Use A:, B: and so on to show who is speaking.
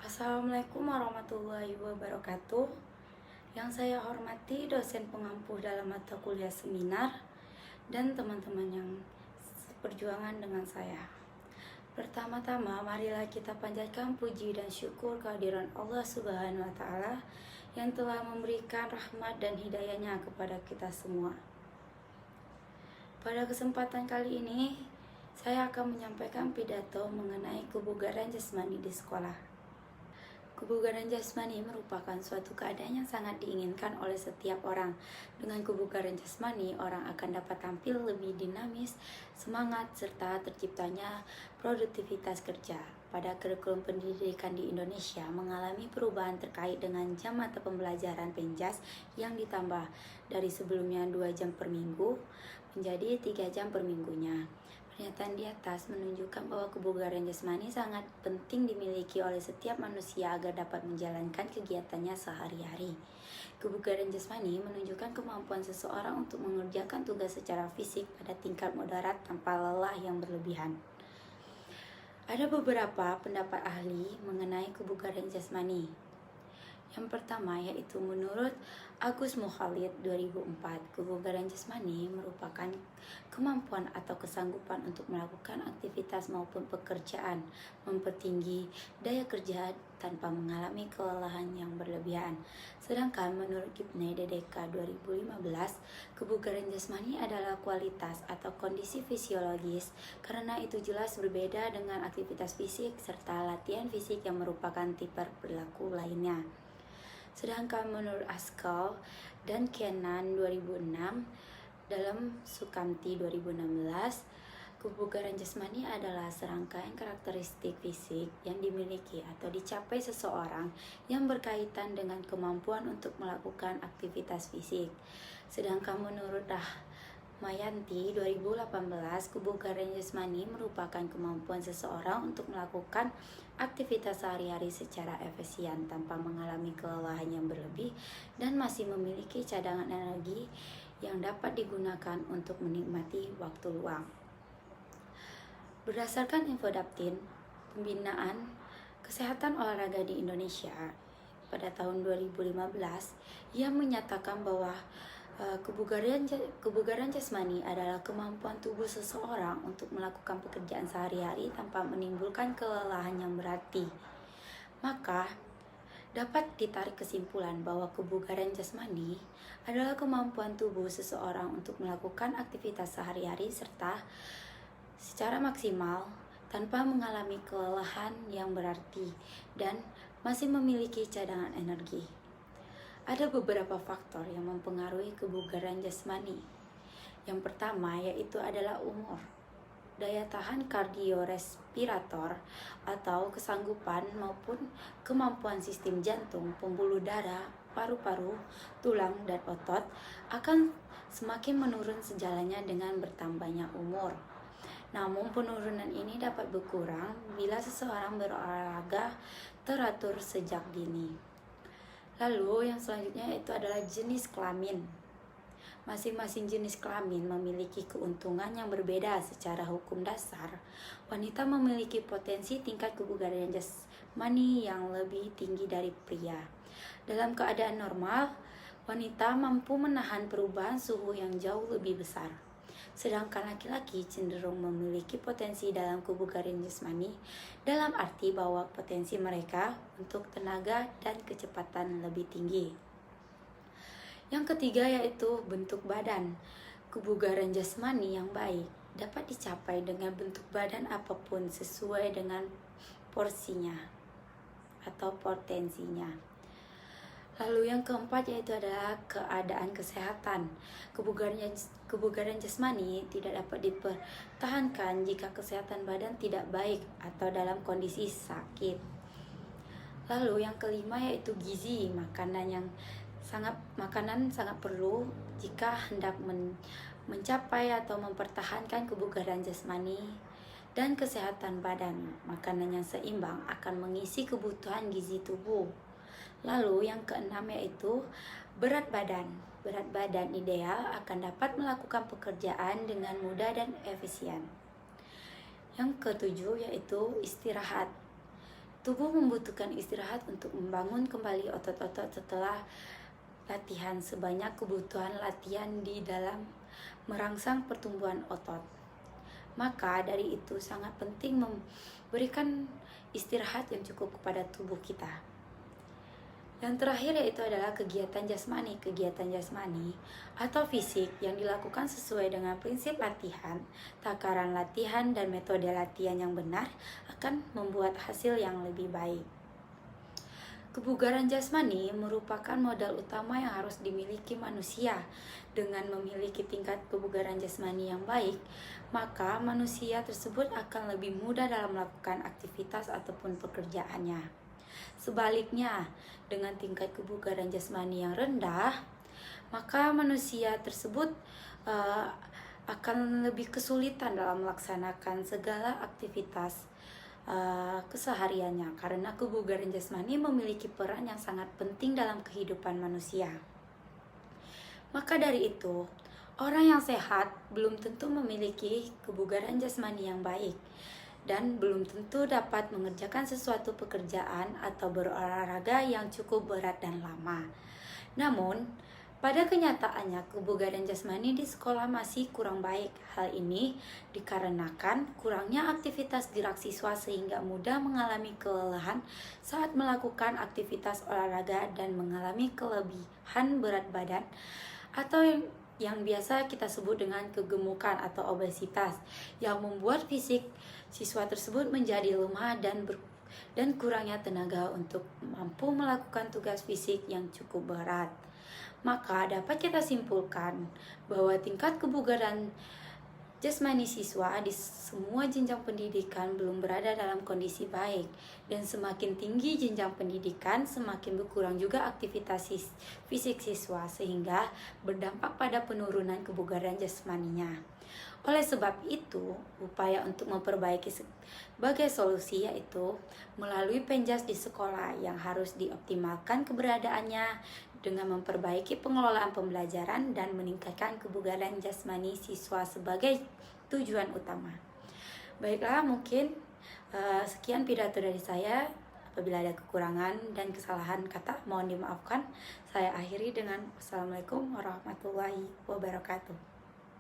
A: Assalamualaikum warahmatullahi wabarakatuh. Yang saya hormati dosen pengampu dalam mata kuliah seminar dan teman-teman yang seperjuangan dengan saya. Pertama-tama, marilah kita panjatkan puji dan syukur kehadiran Allah Subhanahu wa Ta'ala yang telah memberikan rahmat dan hidayahnya kepada kita semua. Pada kesempatan kali ini, saya akan menyampaikan pidato mengenai kebugaran jasmani di sekolah. Kebugaran jasmani merupakan suatu keadaan yang sangat diinginkan oleh setiap orang. Dengan kebugaran jasmani, orang akan dapat tampil lebih dinamis, semangat, serta terciptanya produktivitas kerja. Pada kurikulum pendidikan di Indonesia mengalami perubahan terkait dengan jam mata pembelajaran penjas yang ditambah dari sebelumnya 2 jam per minggu menjadi 3 jam per minggunya. Pernyataan di atas menunjukkan bahwa kebugaran jasmani sangat penting dimiliki oleh setiap manusia agar dapat menjalankan kegiatannya sehari-hari. Kebugaran jasmani menunjukkan kemampuan seseorang untuk mengerjakan tugas secara fisik pada tingkat moderat tanpa lelah yang berlebihan. Ada beberapa pendapat ahli mengenai kebugaran jasmani. Yang pertama yaitu menurut Agus Mukhalid 2004, kebugaran jasmani merupakan kemampuan atau kesanggupan untuk melakukan aktivitas maupun pekerjaan, mempertinggi daya kerja tanpa mengalami kelelahan yang berlebihan. Sedangkan menurut Gibney DDK 2015, kebugaran jasmani adalah kualitas atau kondisi fisiologis karena itu jelas berbeda dengan aktivitas fisik serta latihan fisik yang merupakan tipe perilaku lainnya. Sedangkan menurut Askell dan Kenan 2006 dalam Sukamti 2016, kebugaran jasmani adalah serangkaian karakteristik fisik yang dimiliki atau dicapai seseorang yang berkaitan dengan kemampuan untuk melakukan aktivitas fisik. Sedangkan menurut Mayanti 2018, kebugaran jasmani merupakan kemampuan seseorang untuk melakukan aktivitas sehari-hari secara efisien tanpa mengalami kelelahan yang berlebih dan masih memiliki cadangan energi yang dapat digunakan untuk menikmati waktu luang. Berdasarkan Infodaptin, pembinaan kesehatan olahraga di Indonesia pada tahun 2015, ia menyatakan bahwa kebugaran jasmani adalah kemampuan tubuh seseorang untuk melakukan pekerjaan sehari-hari tanpa menimbulkan kelelahan yang berarti. Maka, dapat ditarik kesimpulan bahwa kebugaran jasmani adalah kemampuan tubuh seseorang untuk melakukan aktivitas sehari-hari serta secara maksimal tanpa mengalami kelelahan yang berarti dan masih memiliki cadangan energi. Ada beberapa faktor yang mempengaruhi kebugaran jasmani. Yang pertama yaitu adalah umur, daya tahan kardiorespirator atau kesanggupan maupun kemampuan sistem jantung, pembuluh darah, paru-paru, tulang, dan otot akan semakin menurun sejalannya dengan bertambahnya umur. Namun penurunan ini dapat berkurang bila seseorang berolahraga teratur sejak dini. Lalu yang selanjutnya itu adalah jenis kelamin. Masing-masing jenis kelamin memiliki keuntungan yang berbeda secara hukum dasar. Wanita memiliki potensi tingkat kebugaran jasmani yang lebih tinggi dari pria. Dalam keadaan normal, wanita mampu menahan perubahan suhu yang jauh lebih besar. Sedangkan laki-laki cenderung memiliki potensi dalam kebugaran jasmani dalam arti bahwa potensi mereka untuk tenaga dan kecepatan lebih tinggi. Yang ketiga yaitu bentuk badan. Kebugaran jasmani yang baik dapat dicapai dengan bentuk badan apapun sesuai dengan porsinya atau potensinya. Lalu yang keempat yaitu adalah keadaan kesehatan. Kebugaran jasmani tidak dapat dipertahankan jika kesehatan badan tidak baik atau dalam kondisi sakit. Lalu yang kelima yaitu gizi. Makanan sangat perlu jika hendak mencapai atau mempertahankan kebugaran jasmani dan kesehatan badan. Makanan yang seimbang akan mengisi kebutuhan gizi tubuh. Lalu yang keenam yaitu berat badan. Berat badan ideal akan dapat melakukan pekerjaan dengan mudah dan efisien. Yang ketujuh yaitu istirahat. tubuh membutuhkan istirahat untuk membangun kembali otot-otot setelah latihan sebanyak kebutuhan latihan di dalam merangsang pertumbuhan otot. Maka dari itu sangat penting memberikan istirahat yang cukup kepada tubuh kita. Yang terakhir yaitu adalah kegiatan jasmani. Kegiatan jasmani atau fisik yang dilakukan sesuai dengan prinsip latihan, takaran latihan, dan metode latihan yang benar akan membuat hasil yang lebih baik. Kebugaran jasmani merupakan modal utama yang harus dimiliki manusia. Dengan memiliki tingkat kebugaran jasmani yang baik, maka manusia tersebut akan lebih mudah dalam melakukan aktivitas ataupun pekerjaannya. Sebaliknya, dengan tingkat kebugaran jasmani yang rendah, maka manusia tersebut akan lebih kesulitan dalam melaksanakan segala aktivitas kesehariannya, karena kebugaran jasmani memiliki peran yang sangat penting dalam kehidupan manusia. Maka dari itu, orang yang sehat belum tentu memiliki kebugaran jasmani yang baik, dan belum tentu dapat mengerjakan sesuatu pekerjaan atau berolahraga yang cukup berat dan lama. Namun, pada kenyataannya kebugaran jasmani di sekolah masih kurang baik. Hal ini dikarenakan kurangnya aktivitas gerak siswa sehingga mudah mengalami kelelahan saat melakukan aktivitas olahraga dan mengalami kelebihan berat badan atau yang biasa kita sebut dengan kegemukan atau obesitas, yang membuat fisik siswa tersebut menjadi lemah dan kurangnya tenaga untuk mampu melakukan tugas fisik yang cukup berat. Maka dapat kita simpulkan bahwa tingkat kebugaran jasmani siswa di semua jenjang pendidikan belum berada dalam kondisi baik, dan semakin tinggi jenjang pendidikan semakin berkurang juga aktivitas fisik siswa sehingga berdampak pada penurunan kebugaran jasmaninya. Oleh sebab itu, upaya untuk memperbaiki sebagai solusi yaitu melalui penjas di sekolah yang harus dioptimalkan keberadaannya dengan memperbaiki pengelolaan pembelajaran dan meningkatkan kebugaran jasmani siswa sebagai tujuan utama. Baiklah, mungkin sekian pidato dari saya. Apabila ada kekurangan dan kesalahan kata, mohon dimaafkan. Saya akhiri dengan wassalamualaikum warahmatullahi wabarakatuh.